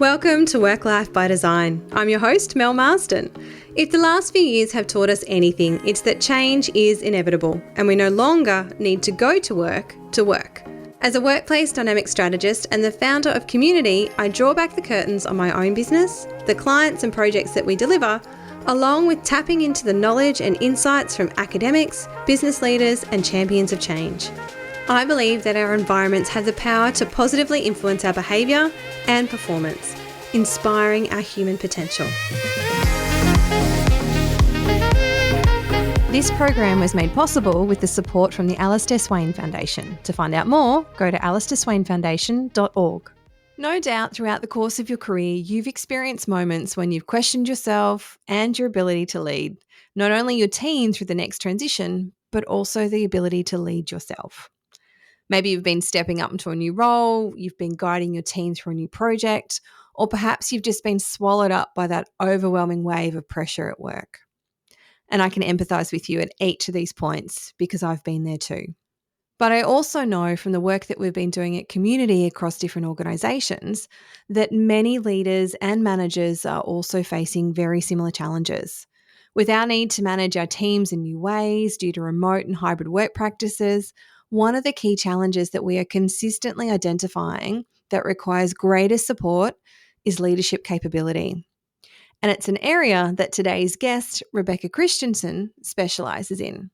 Welcome to Work Life by Design. I'm your host, Mel Marsden. If the last few years have taught us anything, it's that change is inevitable and we no longer need to go to work to work. As a workplace dynamic strategist and the founder of COMUNiTI, I draw back the curtains on my own business, the clients and projects that we deliver, along with tapping into the knowledge and insights from academics, business leaders and champions of change. I believe that our environments have the power to positively influence our behaviour and performance, inspiring our human potential. This program was made possible with the support from the Alistair Swain Foundation. To find out more, go to alistairswainfoundation.org. No doubt throughout the course of your career, you've experienced moments when you've questioned yourself and your ability to lead, not only your team through the next transition, but also the ability to lead yourself. Maybe you've been stepping up into a new role, you've been guiding your team through a new project, or perhaps you've just been swallowed up by that overwhelming wave of pressure at work. And I can empathise with you at each of these points because I've been there too. But I also know from the work that we've been doing at COMUNiTI across different organisations that many leaders and managers are also facing very similar challenges. With our need to manage our teams in new ways due to remote and hybrid work practices, one of the key challenges that we are consistently identifying that requires greater support is leadership capability. And it's an area that today's guest, Rebecca Christianson, specialises in.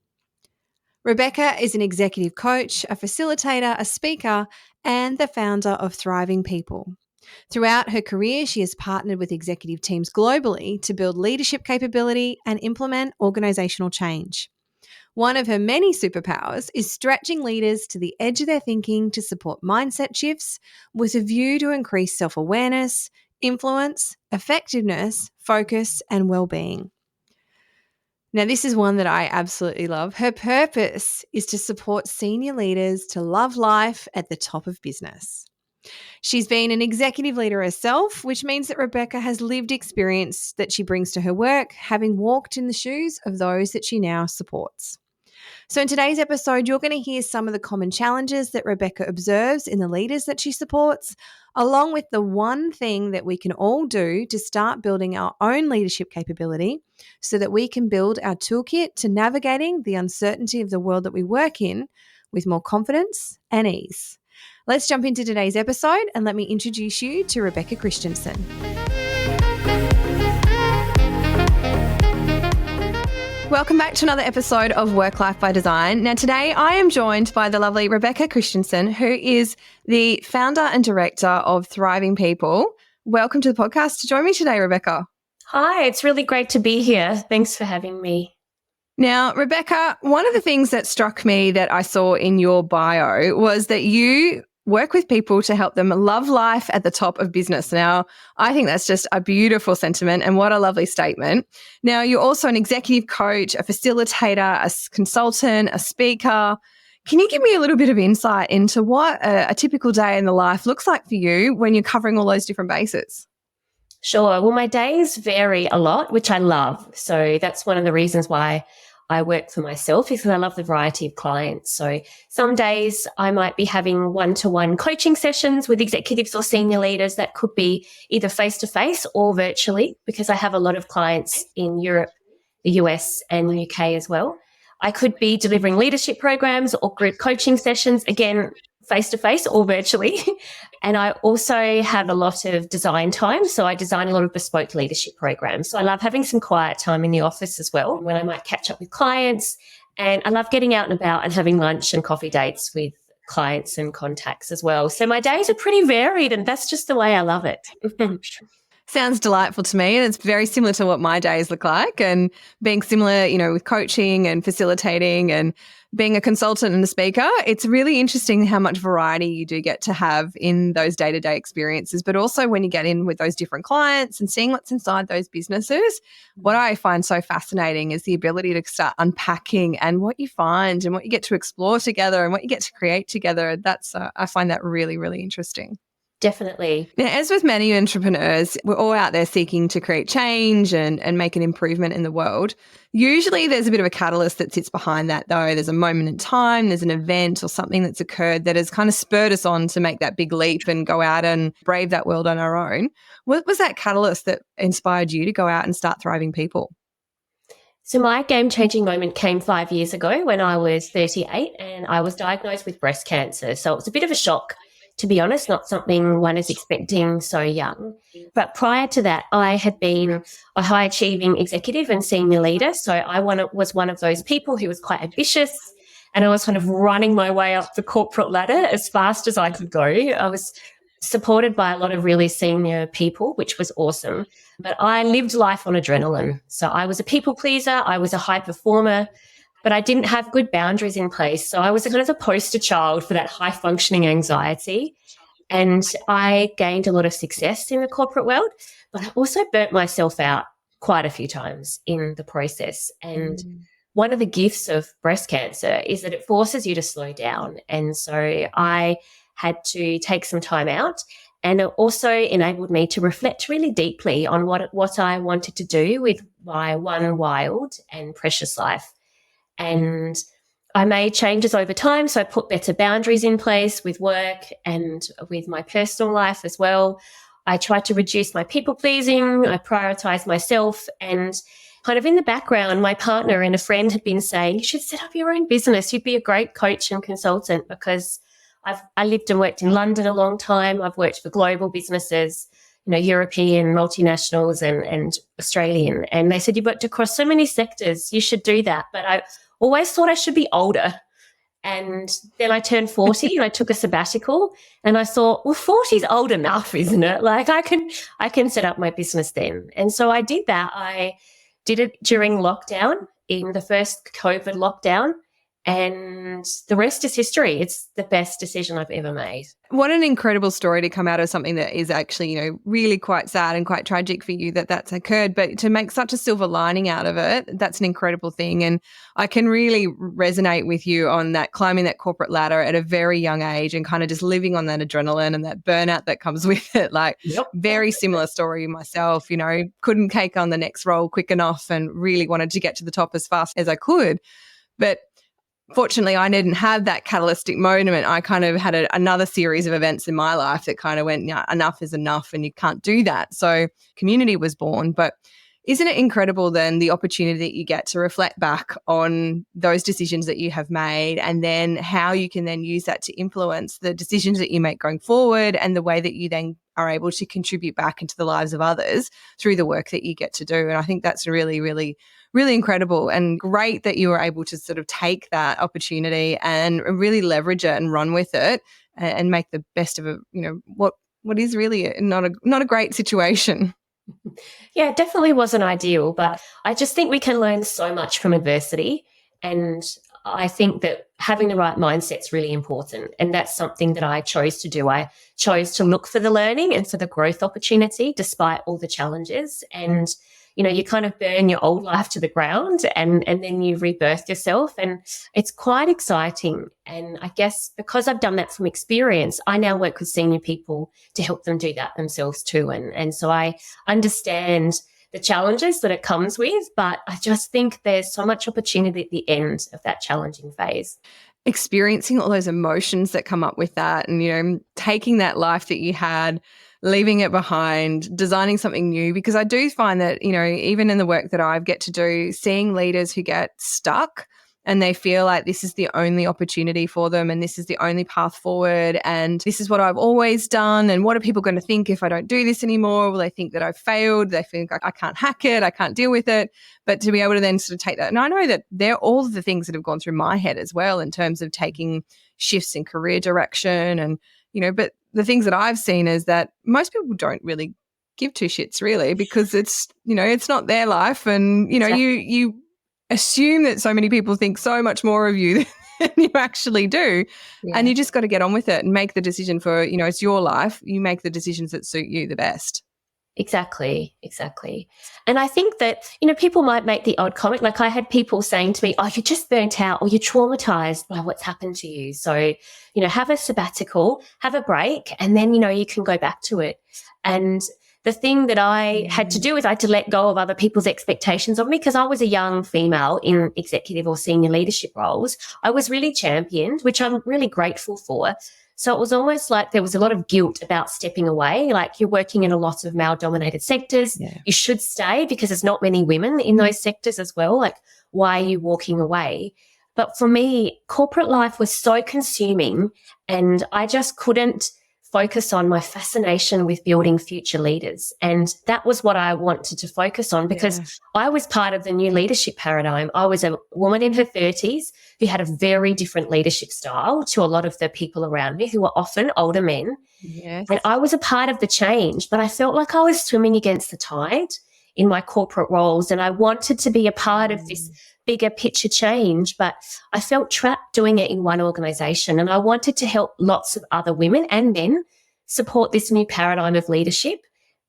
Rebecca is an executive coach, a facilitator, a speaker, and the founder of Thriving People. Throughout her career, she has partnered with executive teams globally to build leadership capability and implement organisational change. One of her many superpowers is stretching leaders to the edge of their thinking to support mindset shifts with a view to increase self-awareness, influence, effectiveness, focus, and well-being. Now, this is one that I absolutely love. Her purpose is to support senior leaders to love life at the top of business. She's been an executive leader herself, which means that Rebecca has lived experience that she brings to her work, having walked in the shoes of those that she now supports. So in today's episode, you're going to hear some of the common challenges that Rebecca observes in the leaders that she supports, along with the one thing that we can all do to start building our own leadership capability so that we can build our toolkit to navigating the uncertainty of the world that we work in with more confidence and ease. Let's jump into today's episode and let me introduce you to Rebecca Christianson. Welcome back to another episode of Work Life by Design. Now today I am joined by the lovely Rebecca Christianson, who is the founder and director of Thriving People. Welcome to the podcast. Join me today, Rebecca. Hi, it's really great to be here. Thanks for having me. Now, Rebecca, one of the things that struck me that I saw in your bio was that you work with people to help them love life at the top of business. Now, I think that's just a beautiful sentiment and what a lovely statement. Now, you're also an executive coach, a facilitator, a consultant, a speaker. Can you give me a little bit of insight into what a typical day in the life looks like for you when you're covering all those different bases? Sure. Well, my days vary a lot, which I love. So that's one of the reasons why I work for myself, is because I love the variety of clients. So some days I might be having one-to-one coaching sessions with executives or senior leaders that could be either face-to-face or virtually, because I have a lot of clients in Europe, the US and the UK as well. I could be delivering leadership programs or group coaching sessions, again, face-to-face or virtually. And I also have a lot of design time. So I design a lot of bespoke leadership programs. So I love having some quiet time in the office as well, when I might catch up with clients. And I love getting out and about and having lunch and coffee dates with clients and contacts as well. So my days are pretty varied, and that's just the way I love it. Sounds delightful to me, and it's very similar to what my days look like, and being similar, with coaching and facilitating and being a consultant and a speaker. It's really interesting how much variety you do get to have in those day-to-day experiences, but also when you get in with those different clients and seeing what's inside those businesses. What I find so fascinating is the ability to start unpacking and what you find and what you get to explore together and what you get to create together. I find that really, really interesting. Definitely. Now, as with many entrepreneurs, we're all out there seeking to create change and make an improvement in the world. Usually there's a bit of a catalyst that sits behind that, though. There's a moment in time, there's an event or something that's occurred that has kind of spurred us on to make that big leap and go out and brave that world on our own. What was that catalyst that inspired you to go out and start Thriving People? So my game-changing moment came 5 years ago when I was 38 and I was diagnosed with breast cancer. So it was a bit of a shock, to be honest, not something one is expecting so young. But prior to that, I had been a high-achieving executive and senior leader. So I was one of those people who was quite ambitious, and I was kind of running my way up the corporate ladder as fast as I could go. I was supported by a lot of really senior people, which was awesome. But I lived life on adrenaline. So I was a people pleaser. I was a high performer, but I didn't have good boundaries in place. So I was kind of the poster child for that high functioning anxiety. And I gained a lot of success in the corporate world, but I also burnt myself out quite a few times in the process. And one of the gifts of breast cancer is that it forces you to slow down. And so I had to take some time out, and it also enabled me to reflect really deeply on what I wanted to do with my one wild and precious life. And I made changes over time. So I put better boundaries in place with work and with my personal life as well. I tried to reduce my people pleasing. I prioritized myself, and kind of in the background, my partner and a friend had been saying, you should set up your own business. You'd be a great coach and consultant, because I lived and worked in London a long time. I've worked for global businesses, European multinationals and Australian. And they said, you worked across so many sectors, you should do that. But I always thought I should be older. And then I turned 40 and I took a sabbatical, and I thought, well, 40 is old enough, isn't it? Like I can set up my business then. And so I did that. I did it during lockdown, in the first COVID lockdown. And the rest is history. It's the best decision I've ever made. What an incredible story to come out of something that is actually, really quite sad and quite tragic for you that's occurred. But to make such a silver lining out of it, that's an incredible thing. And I can really resonate with you on that, climbing that corporate ladder at a very young age and kind of just living on that adrenaline and that burnout that comes with it. Like, very similar story myself, couldn't take on the next role quick enough and really wanted to get to the top as fast as I could. But fortunately, I didn't have that catalytic moment. I kind of had another series of events in my life that kind of went, enough is enough and you can't do that. So COMUNiTI was born. But isn't it incredible then the opportunity that you get to reflect back on those decisions that you have made, and then how you can then use that to influence the decisions that you make going forward and the way that you then are able to contribute back into the lives of others through the work that you get to do. And I think that's really, really, really incredible and great that you were able to sort of take that opportunity and really leverage it and run with it and make the best of what is really not a great situation. Yeah, it definitely wasn't ideal, but I just think we can learn so much from adversity. And I think that having the right mindset is really important. And that's something that I chose to do. I chose to look for the learning and for the growth opportunity despite all the challenges. And you kind of burn your old life to the ground and then you rebirth yourself. And it's quite exciting. And I guess because I've done that from experience, I now work with senior people to help them do that themselves too. And so I understand the challenges that it comes with, but I just think there's so much opportunity at the end of that challenging phase. Experiencing all those emotions that come up with that and, taking that life that you had, leaving it behind, designing something new, because I do find that, even in the work that I get to do, seeing leaders who get stuck and they feel like this is the only opportunity for them and this is the only path forward and this is what I've always done and what are people going to think if I don't do this anymore? Will they think that I've failed? They think I can't hack it, I can't deal with it. But to be able to then sort of take that, and I know that they're all of the things that have gone through my head as well in terms of taking shifts in career direction and, but the things that I've seen is that most people don't really give two shits really because it's, it's not their life. And, you assume that so many people think so much more of you than you actually do. Yeah. And you just got to get on with it and make the decision for, it's your life. You make the decisions that suit you the best. Exactly. And I think that, people might make the odd comment. Like I had people saying to me, oh, you're just burnt out or you're traumatized by what's happened to you. So, have a sabbatical, have a break, and then, you can go back to it. And the thing that I had to do is I had to let go of other people's expectations of me because I was a young female in executive or senior leadership roles. I was really championed, which I'm really grateful for. So it was almost like there was a lot of guilt about stepping away. Like you're working in a lot of male-dominated sectors. Yeah. You should stay because there's not many women in those sectors as well. Like, why are you walking away? But for me, corporate life was so consuming and I just couldn't focus on my fascination with building future leaders. And that was what I wanted to focus on because I was part of the new leadership paradigm. I was a woman in her 30s who had a very different leadership style to a lot of the people around me who were often older men. Yes. And I was a part of the change, but I felt like I was swimming against the tide in my corporate roles and I wanted to be a part of this bigger picture change, but I felt trapped doing it in one organisation and I wanted to help lots of other women and men support this new paradigm of leadership.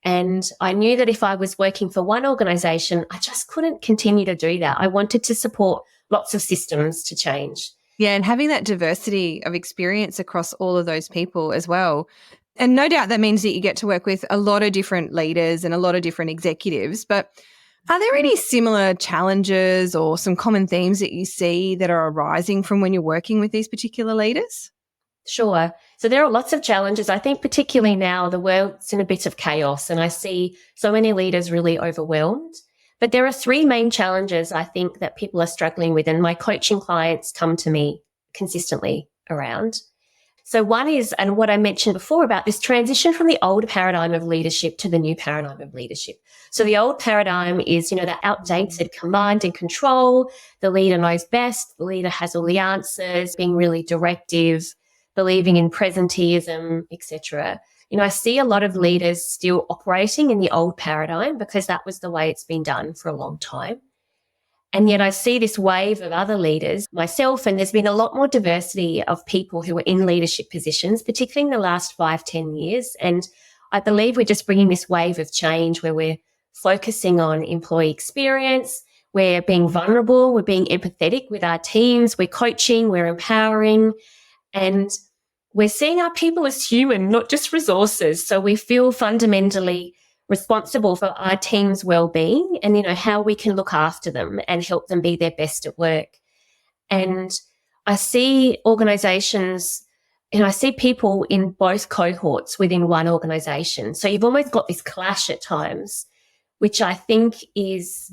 And I knew that if I was working for one organisation, I just couldn't continue to do that. I wanted to support lots of systems to change. Yeah, and having that diversity of experience across all of those people as well. And no doubt that means that you get to work with a lot of different leaders and a lot of different executives, but are there any similar challenges or some common themes that you see that are arising from when you're working with these particular leaders? Sure. So there are lots of challenges. I think particularly now the world's in a bit of chaos and I see so many leaders really overwhelmed. But there are three main challenges I think that people are struggling with and my coaching clients come to me consistently around. So one is, and what I mentioned before about this transition from the old paradigm of leadership to the new paradigm of leadership. So the old paradigm is, that outdated command and control. The leader knows best. The leader has all the answers, being really directive, believing in presenteeism, etc. I see a lot of leaders still operating in the old paradigm because that was the way it's been done for a long time. And yet I see this wave of other leaders, myself, and there's been a lot more diversity of people who are in leadership positions, particularly in the last 5-10 years. And I believe we're just bringing this wave of change where we're focusing on employee experience, we're being vulnerable, we're being empathetic with our teams, we're coaching, we're empowering, and we're seeing our people as human, not just resources. So we feel fundamentally responsible for our team's well-being and, how we can look after them and help them be their best at work. And I see organisations, I see people in both cohorts within one organisation. So you've almost got this clash at times, which I think is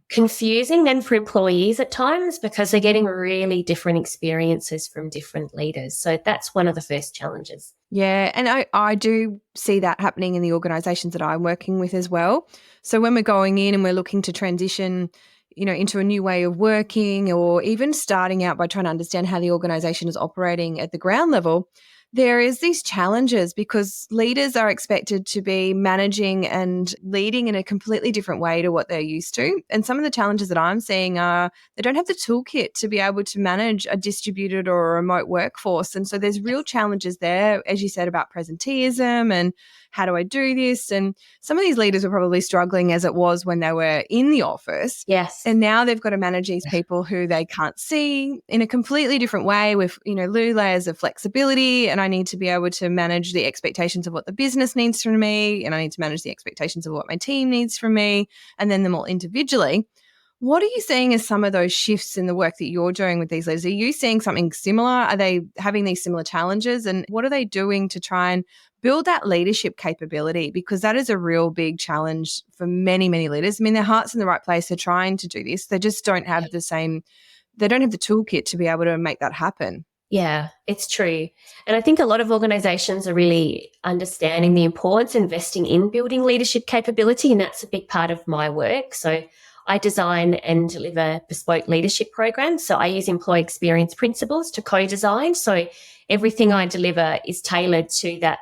confusing then for employees at times because they're getting really different experiences from different leaders. So that's one of the first challenges. Yeah, and I do see that happening in the organisations that I'm working with as well. So when we're going in and we're looking to transition, into a new way of working or even starting out by trying to understand how the organisation is operating at the ground level, there is these challenges because leaders are expected to be managing and leading in a completely different way to what they're used to. And some of the challenges that I'm seeing are they don't have the toolkit to be able to manage a distributed or a remote workforce. And so there's real challenges there, as you said, about presenteeism and how do I do this? And some of these leaders were probably struggling as it was when they were in the office. Yes. And now they've got to manage these people who they can't see in a completely different way with, new layers of flexibility. And I need to be able to manage the expectations of what the business needs from me. And I need to manage the expectations of what my team needs from me and then them all individually. What are you seeing as some of those shifts in the work that you're doing with these leaders? Are you seeing something similar? Are they having these similar challenges? And what are they doing to try and build that leadership capability? Because that is a real big challenge for many, many leaders. I mean, their heart's in the right place. They're trying to do this. They just don't have they don't have the toolkit to be able to make that happen. Yeah, it's true. And I think a lot of organisations are really understanding the importance of investing in building leadership capability, and that's a big part of my work. So I design and deliver bespoke leadership programs. So I use employee experience principles to co-design. So everything I deliver is tailored to that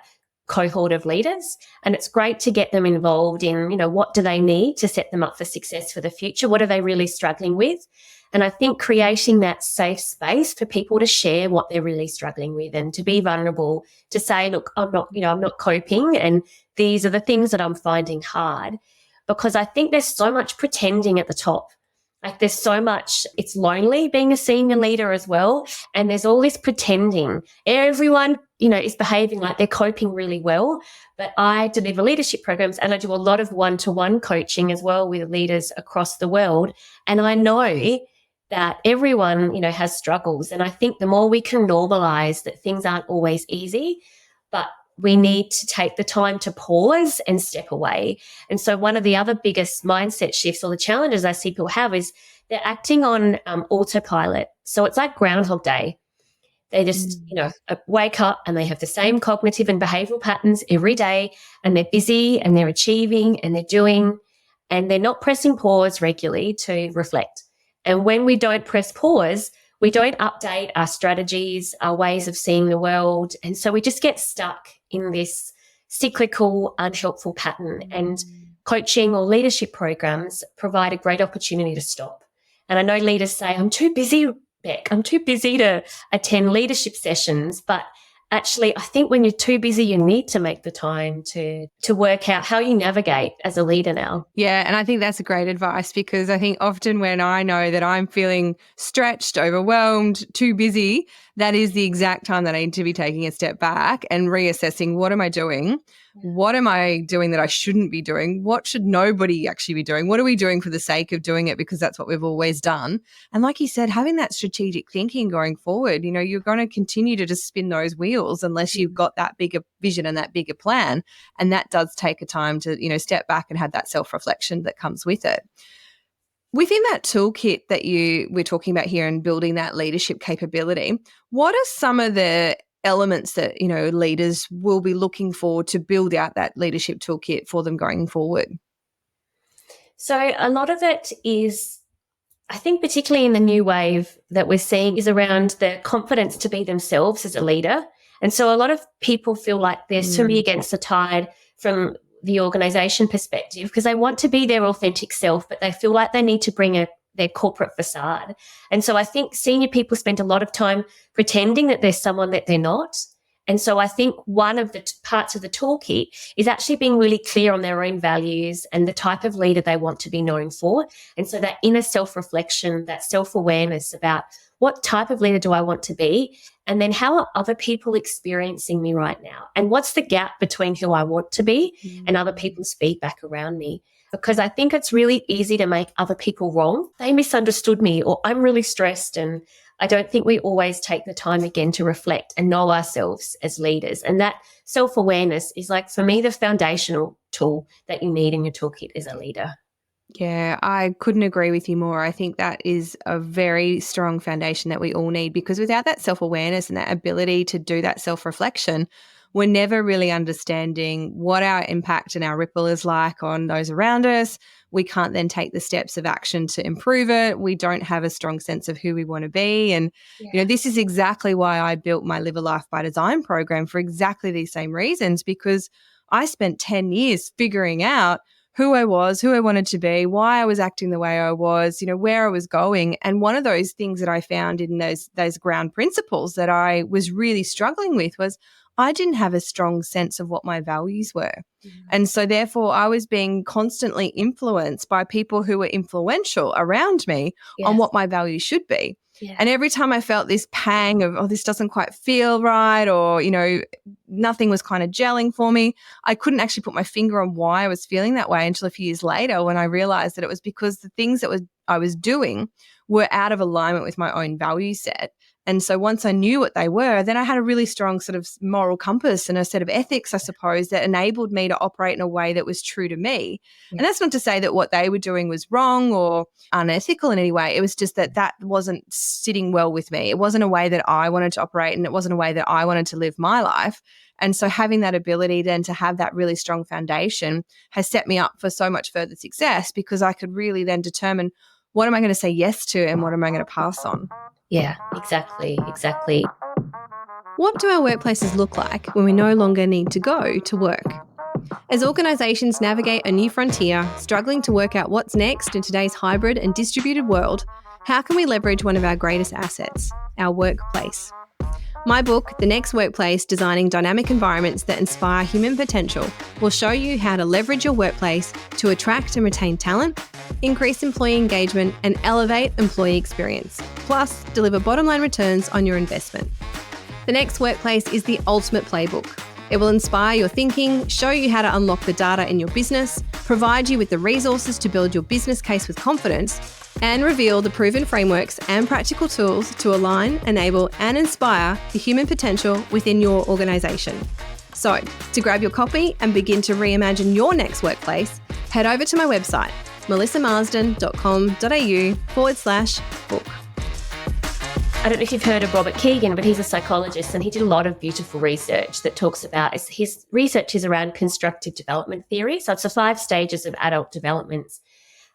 cohort of leaders. And it's great to get them involved in, what do they need to set them up for success for the future? What are they really struggling with? And I think creating that safe space for people to share what they're really struggling with and to be vulnerable, to say, look, I'm not coping, and these are the things that I'm finding hard. Because I think there's so much pretending at the top. Like there's so much, it's lonely being a senior leader as well. And there's all this pretending. Everyone, is behaving like they're coping really well. But I deliver leadership programs and I do a lot of one-to-one coaching as well with leaders across the world. And I know that everyone, has struggles. And I think the more we can normalize that things aren't always easy, but we need to take the time to pause and step away. And so one of the other biggest mindset shifts or the challenges I see people have is they're acting on autopilot. So it's like Groundhog Day. They just, wake up and they have the same cognitive and behavioral patterns every day, and they're busy and they're achieving and they're doing, and they're not pressing pause regularly to reflect. And when we don't press pause, we don't update our strategies, our ways of seeing the world. And so we just get stuck in this cyclical, unhelpful pattern. And coaching or leadership programs provide a great opportunity to stop. And I know leaders say, I'm too busy, Beck. I'm too busy to attend leadership sessions. But actually, I think when you're too busy, you need to make the time to work out how you navigate as a leader now. Yeah, and I think that's a great advice, because I think often when I know that I'm feeling stretched, overwhelmed, too busy, that is the exact time that I need to be taking a step back and reassessing, what am I doing? What am I doing that I shouldn't be doing? What should nobody actually be doing? What are we doing for the sake of doing it because that's what we've always done? And like you said, having that strategic thinking going forward, you're going to continue to just spin those wheels unless you've got that bigger vision and that bigger plan. And that does take a time to, step back and have that self-reflection that comes with it. Within that toolkit that we're talking about here and building that leadership capability, what are some of the elements that, leaders will be looking for to build out that leadership toolkit for them going forward? So a lot of it is, I think particularly in the new wave that we're seeing, is around the confidence to be themselves as a leader. And so a lot of people feel like they're swimming against the tide from the organisation perspective because they want to be their authentic self, but they feel like they need to bring their corporate facade. And so I think senior people spend a lot of time pretending that they're someone that they're not. And so I think one of the parts of the toolkit is actually being really clear on their own values and the type of leader they want to be known for. And so that inner self-reflection, that self-awareness about what type of leader do I want to be? And then how are other people experiencing me right now? And what's the gap between who I want to be and other people's feedback around me? Because I think it's really easy to make other people wrong. They misunderstood me, or I'm really stressed. And I don't think we always take the time again to reflect and know ourselves as leaders. And that self-awareness is, like, for me, the foundational tool that you need in your toolkit as a leader. Yeah, I couldn't agree with you more. I think that is a very strong foundation that we all need, because without that self-awareness and that ability to do that self-reflection, we're never really understanding what our impact and our ripple is like on those around us. We can't then take the steps of action to improve it. We don't have a strong sense of who we want to be. And, this is exactly why I built my Live a Life by Design program, for exactly these same reasons, because I spent 10 years figuring out who I was, who I wanted to be, why I was acting the way I was, where I was going. And one of those things that I found in those ground principles that I was really struggling with was I didn't have a strong sense of what my values were. And so therefore I was being constantly influenced by people who were influential around me on what my values should be. Yeah. And every time I felt this pang of, this doesn't quite feel right, or, nothing was kind of gelling for me, I couldn't actually put my finger on why I was feeling that way until a few years later, when I realized that it was because the things that I was doing were out of alignment with my own value set. And so once I knew what they were, then I had a really strong sort of moral compass and a set of ethics, I suppose, that enabled me to operate in a way that was true to me. Yeah. And that's not to say that what they were doing was wrong or unethical in any way. It was just that wasn't sitting well with me. It wasn't a way that I wanted to operate, and it wasn't a way that I wanted to live my life. And so having that ability then to have that really strong foundation has set me up for so much further success, because I could really then determine, what am I going to say yes to and what am I going to pass on? Yeah, exactly. What do our workplaces look like when we no longer need to go to work? As organisations navigate a new frontier, struggling to work out what's next in today's hybrid and distributed world, How can we leverage one of our greatest assets, our workplace? My book, The Next Workplace, Designing Dynamic Environments that Inspire Human Potential, will show you how to leverage your workplace to attract and retain talent, increase employee engagement, and elevate employee experience, plus deliver bottom-line returns on your investment. The Next Workplace is the ultimate playbook. It will inspire your thinking, show you how to unlock the data in your business, provide you with the resources to build your business case with confidence, and reveal the proven frameworks and practical tools to align, enable, and inspire the human potential within your organisation. So, to grab your copy and begin to reimagine your next workplace, head over to my website, melissamarsden.com.au/book. I don't know if you've heard of Robert Keegan, but he's a psychologist and he did a lot of beautiful research that talks about, his research is around constructive development theory. So it's the 5 stages of adult development.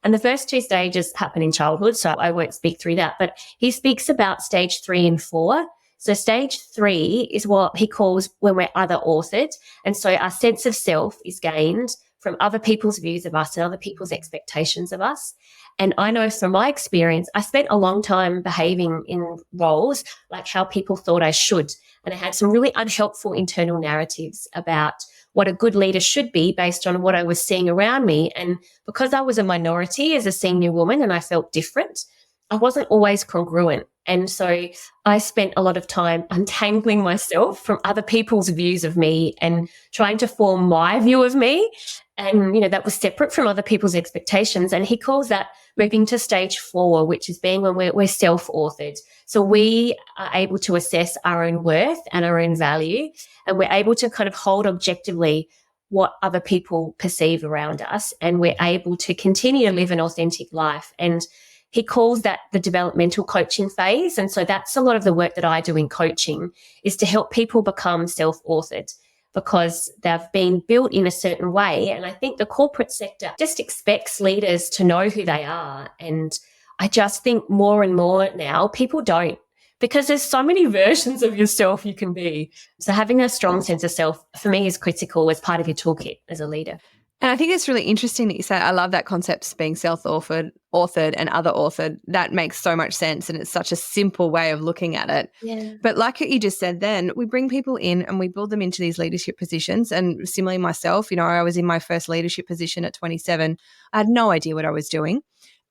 And the first 2 stages happen in childhood, so I won't speak through that, but he speaks about stage 3 and 4. So stage 3 is what he calls when we're other-authored. And so our sense of self is gained from other people's views of us and other people's expectations of us. And I know from my experience, I spent a long time behaving in roles like how people thought I should. And I had some really unhelpful internal narratives about what a good leader should be based on what I was seeing around me. And because I was a minority as a senior woman and I felt different, I wasn't always congruent. And so I spent a lot of time untangling myself from other people's views of me and trying to form my view of me. And, that was separate from other people's expectations. And he calls that moving to stage 4, which is being when we're self-authored. So we are able to assess our own worth and our own value, and we're able to kind of hold objectively what other people perceive around us, and we're able to continue to live an authentic life. And he calls that the developmental coaching phase. And so that's a lot of the work that I do in coaching, is to help people become self-authored because they've been built in a certain way. And I think the corporate sector just expects leaders to know who they are. And I just think more and more now people don't, because there's so many versions of yourself you can be. So having a strong sense of self for me is critical as part of your toolkit as a leader. And I think it's really interesting that you say, I love that concept of being self-authored, authored and other-authored. That makes so much sense, and it's such a simple way of looking at it. Yeah. But like you just said then, we bring people in and we build them into these leadership positions. And similarly myself, I was in my first leadership position at 27. I had no idea what I was doing.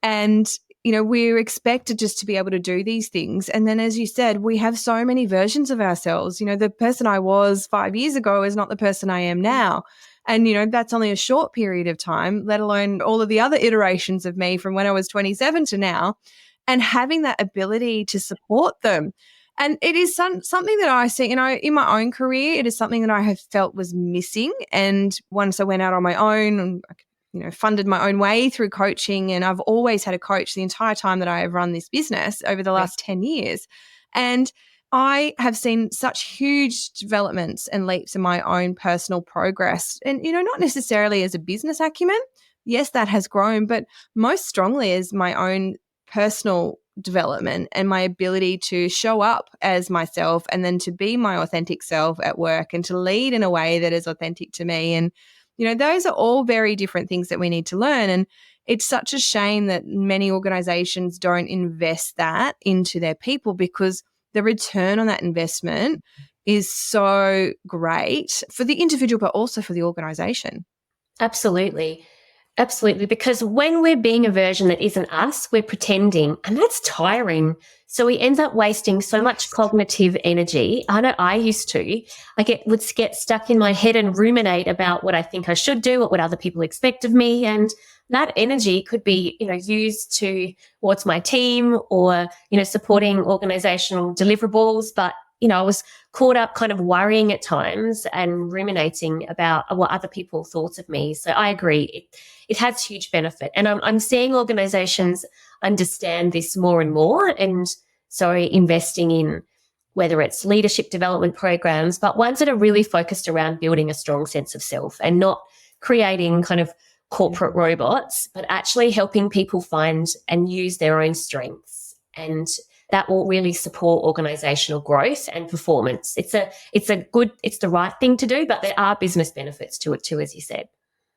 And we're expected just to be able to do these things. And then, as you said, we have so many versions of ourselves. The person I was 5 years ago is not the person I am now. And, that's only a short period of time, let alone all of the other iterations of me from when I was 27 to now, and having that ability to support them. And it is something that I see, in my own career, it is something that I have felt was missing. And once I went out on my own and, funded my own way through coaching, and I've always had a coach the entire time that I have run this business over the last 10 years. And I have seen such huge developments and leaps in my own personal progress, and, not necessarily as a business acumen. Yes, that has grown, but most strongly as my own personal development and my ability to show up as myself and then to be my authentic self at work and to lead in a way that is authentic to me. And, those are all very different things that we need to learn. And it's such a shame that many organizations don't invest that into their people, because the return on that investment is so great for the individual, but also for the organization. Absolutely. Absolutely. Because when we're being a version that isn't us, we're pretending, and that's tiring. So we end up wasting so much cognitive energy. I know I used to. Would get stuck in my head and ruminate about what I think I should do, what would other people expect of me. And that energy could be, used towards my team or, supporting organizational deliverables. But, I was caught up kind of worrying at times and ruminating about what other people thought of me. So I agree. It has huge benefit. And I'm seeing organizations understand this more and more. And so investing in whether it's leadership development programs, but ones that are really focused around building a strong sense of self and not creating kind of corporate robots, but actually helping people find and use their own strengths. And that will really support organizational growth and performance. It's the right thing to do, but there are business benefits to it too, as you said.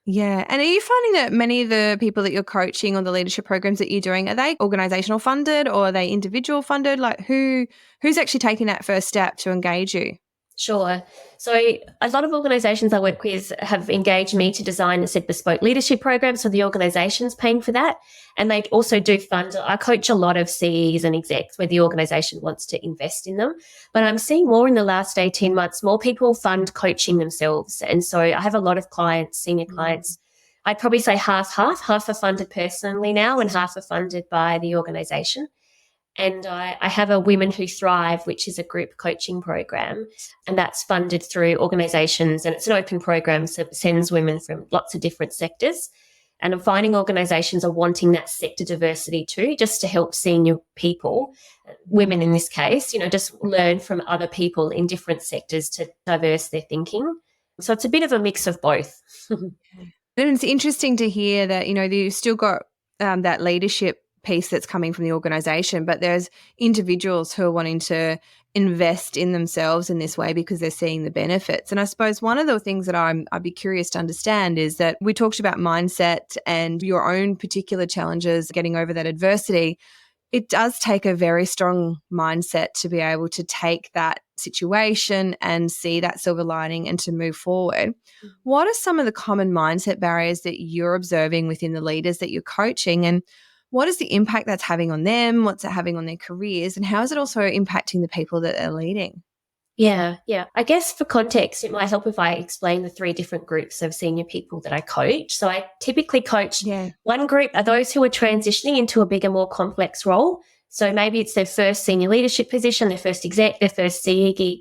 Yeah. And are you finding that many of the people that you're coaching or the leadership programs that you're doing, are they organizational funded or are they individual funded? Like who's actually taking that first step to engage you? Sure. So a lot of organisations I work with have engaged me to design, said, bespoke leadership programs. So the organisation's paying for that. And they also do fund, I coach a lot of CEs and execs where the organisation wants to invest in them. But I'm seeing more in the last 18 months, more people fund coaching themselves. And so I have a lot of clients, senior clients. I'd probably say half are funded personally now and half are funded by the organisation. And I have a Women Who Thrive, which is a group coaching program, and that's funded through organisations, and it's an open program, so it sends women from lots of different sectors. And I'm finding organisations are wanting that sector diversity too, just to help senior people, women in this case, just learn from other people in different sectors to diverse their thinking. So it's a bit of a mix of both. And it's interesting to hear that, you've still got that leadership piece that's coming from the organisation, but there's individuals who are wanting to invest in themselves in this way because they're seeing the benefits. And I suppose one of the things that I'd be curious to understand is that we talked about mindset and your own particular challenges, getting over that adversity. It does take a very strong mindset to be able to take that situation and see that silver lining and to move forward. What are some of the common mindset barriers that you're observing within the leaders that you're coaching, and what is the impact that's having on them? What's it having on their careers? And how is it also impacting the people that they're leading? Yeah. I guess for context, it might help if I explain the three different groups of senior people that I coach. So I typically coach one group are those who are transitioning into a bigger, more complex role. So maybe it's their first senior leadership position, their first exec, their first CE gig.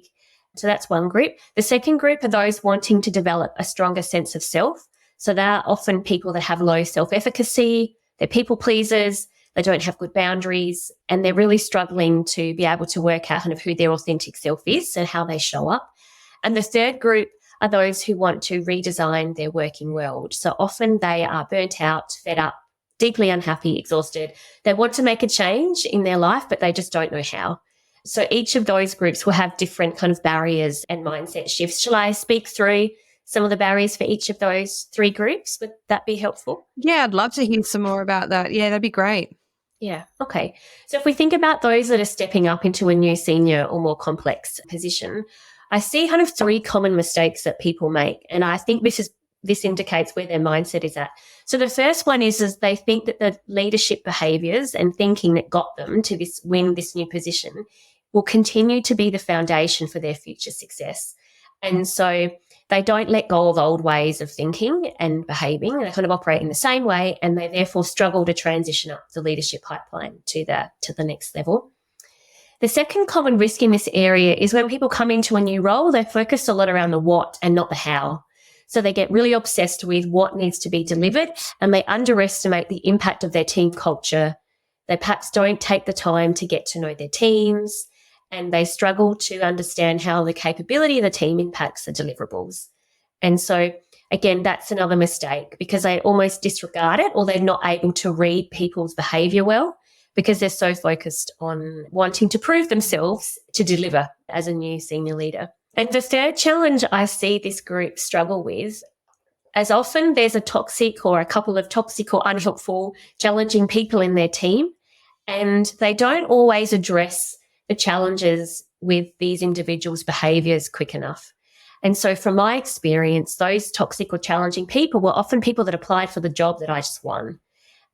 So that's one group. The second group are those wanting to develop a stronger sense of self. So they're often people that have low self-efficacy, they're people pleasers, they don't have good boundaries, and they're really struggling to be able to work out kind of who their authentic self is and how they show up. And the third group are those who want to redesign their working world. So often they are burnt out, fed up, deeply unhappy, exhausted. They want to make a change in their life, but they just don't know how. So each of those groups will have different kind of barriers and mindset shifts. Shall I speak through some of the barriers for each of those three groups? Would that be helpful? Yeah, I'd love to hear some more about that. Yeah, that'd be great. Yeah. Okay. So if we think about those that are stepping up into a new senior or more complex position, I see kind of three common mistakes that people make. And I think this indicates where their mindset is at. So the first one is they think that the leadership behaviors and thinking that got them to win this new position will continue to be the foundation for their future success. And so they don't let go of old ways of thinking and behaving. They kind of operate in the same way, and they therefore struggle to transition up the leadership pipeline to the next level. The second common risk in this area is when people come into a new role, they're focused a lot around the what and not the how. So they get really obsessed with what needs to be delivered, and they underestimate the impact of their team culture. They perhaps don't take the time to get to know their teams, and they struggle to understand how the capability of the team impacts the deliverables. And so, again, that's another mistake because they almost disregard it, or they're not able to read people's behaviour well because they're so focused on wanting to prove themselves to deliver as a new senior leader. And the third challenge I see this group struggle with, as often there's a toxic or a couple of toxic or unhelpful, challenging people in their team, and they don't always address the challenges with these individuals' behaviours quick enough. And so from my experience, those toxic or challenging people were often people that applied for the job that I just won.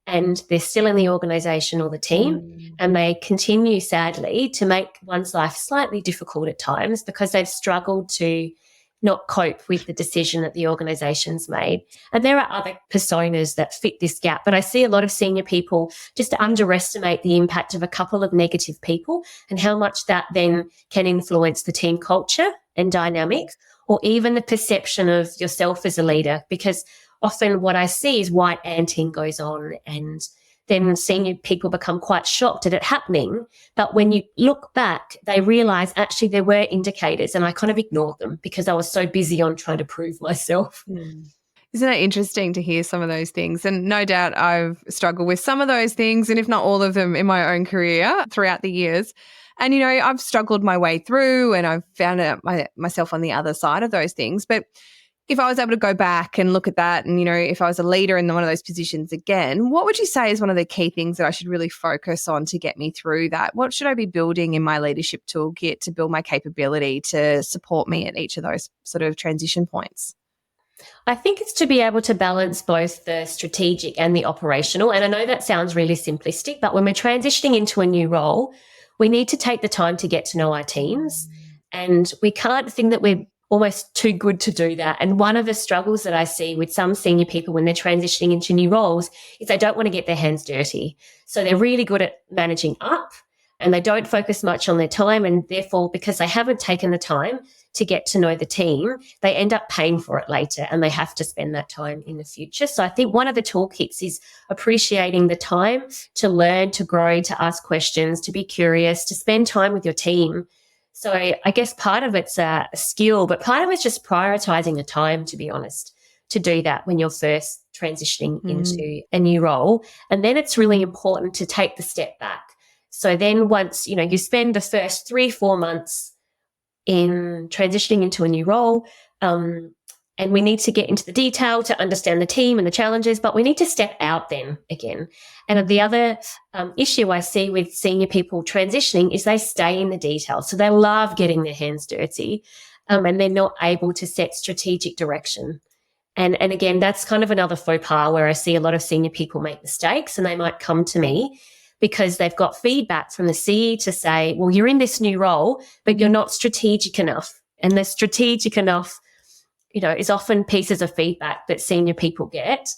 And they're still in the organisation or the team, and they continue, sadly, to make one's life slightly difficult at times because they've struggled to not cope with the decision that the organisation's made. And there are other personas that fit this gap, but I see a lot of senior people just underestimate the impact of a couple of negative people and how much that then can influence the team culture and dynamics, or even the perception of yourself as a leader, because often what I see is white anting goes on, and then senior people become quite shocked at it happening. But when you look back, they realise actually there were indicators, and I kind of ignored them because I was so busy on trying to prove myself. Isn't it interesting to hear some of those things? And no doubt I've struggled with some of those things, and if not all of them, in my own career throughout the years. And, I've struggled my way through, and I've found out myself on the other side of those things. But if I was able to go back and look at that and, if I was a leader in one of those positions again, what would you say is one of the key things that I should really focus on to get me through that? What should I be building in my leadership toolkit to build my capability to support me at each of those sort of transition points? I think it's to be able to balance both the strategic and the operational. And I know that sounds really simplistic, but when we're transitioning into a new role, we need to take the time to get to know our teams. And we can't think that we're almost too good to do that. And one of the struggles that I see with some senior people when they're transitioning into new roles is they don't want to get their hands dirty. So they're really good at managing up and they don't focus much on their time. And therefore, because they haven't taken the time to get to know the team, they end up paying for it later and they have to spend that time in the future. So I think one of the toolkits is appreciating the time to learn, to grow, to ask questions, to be curious, to spend time with your team. So I guess part of it's a skill, but part of it's just prioritizing the time, to be honest, to do that when you're first transitioning into a new role. And then it's really important to take the step back. So then once, you spend the first 3-4 months in transitioning into a new role, and we need to get into the detail to understand the team and the challenges, but we need to step out then again. And the other issue I see with senior people transitioning is they stay in the detail. So they love getting their hands dirty, and they're not able to set strategic direction. And again, that's kind of another faux pas where I see a lot of senior people make mistakes, and they might come to me because they've got feedback from the CE to say, well, you're in this new role, but you're not strategic enough. And the strategic enough, is often pieces of feedback that senior people get.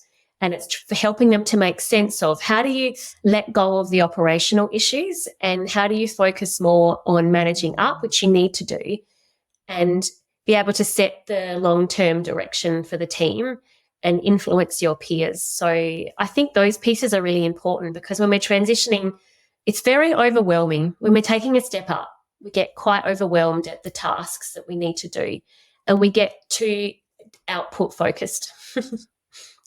And it's for helping them to make sense of how do you let go of the operational issues and how do you focus more on managing up, which you need to do, and be able to set the long-term direction for the team and influence your peers. So I think those pieces are really important because when we're transitioning, it's very overwhelming. When we're taking a step up, we get quite overwhelmed at the tasks that we need to do and we get too output focused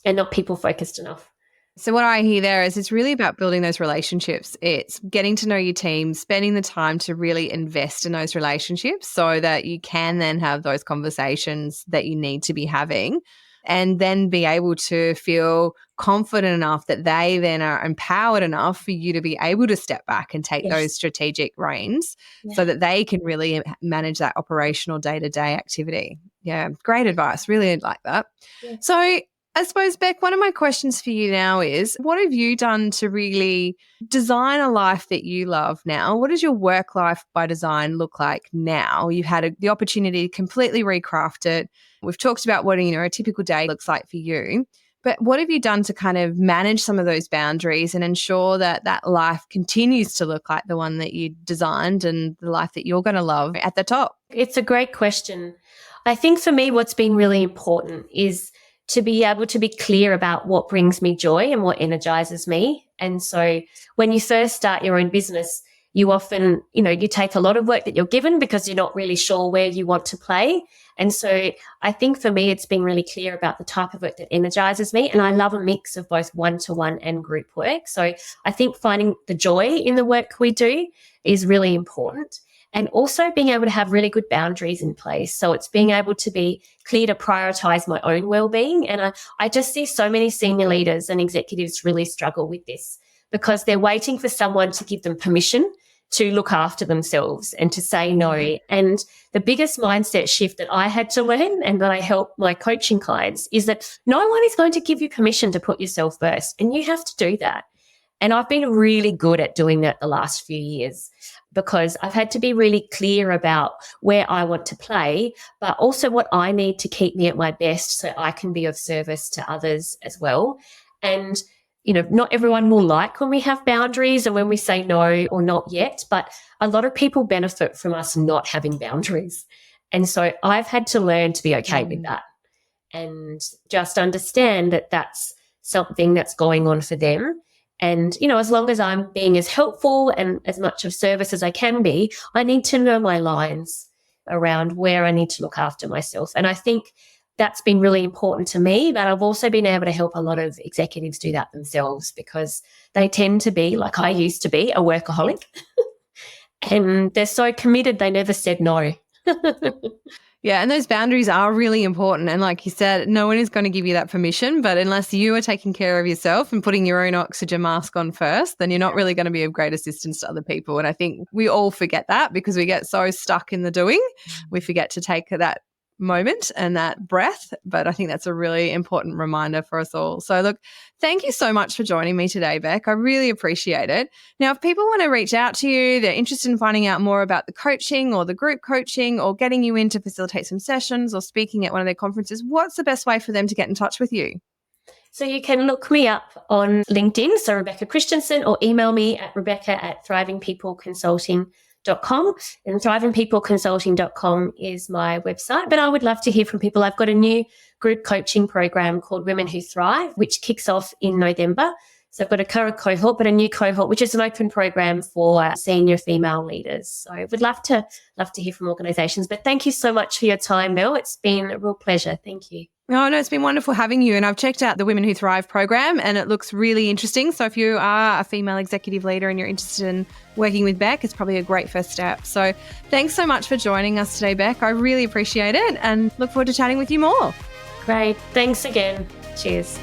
and not people focused enough. So what I hear there is it's really about building those relationships. It's getting to know your team, spending the time to really invest in those relationships so that you can then have those conversations that you need to be having and then be able to feel confident enough that they then are empowered enough for you to be able to step back and take those strategic reins so that they can really manage that operational day-to-day activity. Yeah, great advice. Really like that. Yeah. So I suppose, Beck, one of my questions for you now is what have you done to really design a life that you love now? What does your work life by design look like now? You've had the opportunity to completely recraft it. We've talked about what a typical day looks like for you. But what have you done to kind of manage some of those boundaries and ensure that that life continues to look like the one that you designed and the life that you're going to love at the top? It's a great question. I think for me, what's been really important is to be able to be clear about what brings me joy and what energizes me. And so when you first start your own business, you often, you take a lot of work that you're given because you're not really sure where you want to play. And so I think for me, it's been really clear about the type of work that energizes me. And I love a mix of both one-to-one and group work. So I think finding the joy in the work we do is really important. And also being able to have really good boundaries in place. So it's being able to be clear to prioritize my own well-being. And I just see so many senior leaders and executives really struggle with this because they're waiting for someone to give them permission to look after themselves and to say no. And the biggest mindset shift that I had to learn and that I help my coaching clients is that no one is going to give you permission to put yourself first. And you have to do that. And I've been really good at doing that the last few years because I've had to be really clear about where I want to play, but also what I need to keep me at my best so I can be of service to others as well. And, not everyone will like when we have boundaries and when we say no or not yet, but a lot of people benefit from us not having boundaries. And so I've had to learn to be okay with that and just understand that that's something that's going on for them. And, as long as I'm being as helpful and as much of service as I can be, I need to know my lines around where I need to look after myself. And I think that's been really important to me, but I've also been able to help a lot of executives do that themselves because they tend to be, like I used to be, a workaholic. And they're so committed, they never said no. Yeah, and those boundaries are really important. And like you said, no one is going to give you that permission, but unless you are taking care of yourself and putting your own oxygen mask on first, then you're not really going to be of great assistance to other people. And I think we all forget that because we get so stuck in the doing. We forget to take that moment and that breath. But I think that's a really important reminder for us all. So look, thank you so much for joining me today, Beck. I really appreciate it. Now, if people want to reach out to you, they're interested in finding out more about the coaching or the group coaching or getting you in to facilitate some sessions or speaking at one of their conferences, what's the best way for them to get in touch with you? So you can look me up on LinkedIn, so Rebecca Christianson, or email me at rebecca@thrivingpeopleconsulting.com, and thrivingpeopleconsulting.com is my website. But I would love to hear from people. I've got a new group coaching program called Women Who Thrive, which kicks off in November. So I've got a current cohort, but a new cohort, which is an open program for senior female leaders. So I would love to hear from organisations. But thank you so much for your time, Mel. It's been a real pleasure. Thank you. No, it's been wonderful having you. And I've checked out the Women Who Thrive program and it looks really interesting. So if you are a female executive leader and you're interested in working with Beck, it's probably a great first step. So thanks so much for joining us today, Beck. I really appreciate it and look forward to chatting with you more. Great. Thanks again. Cheers.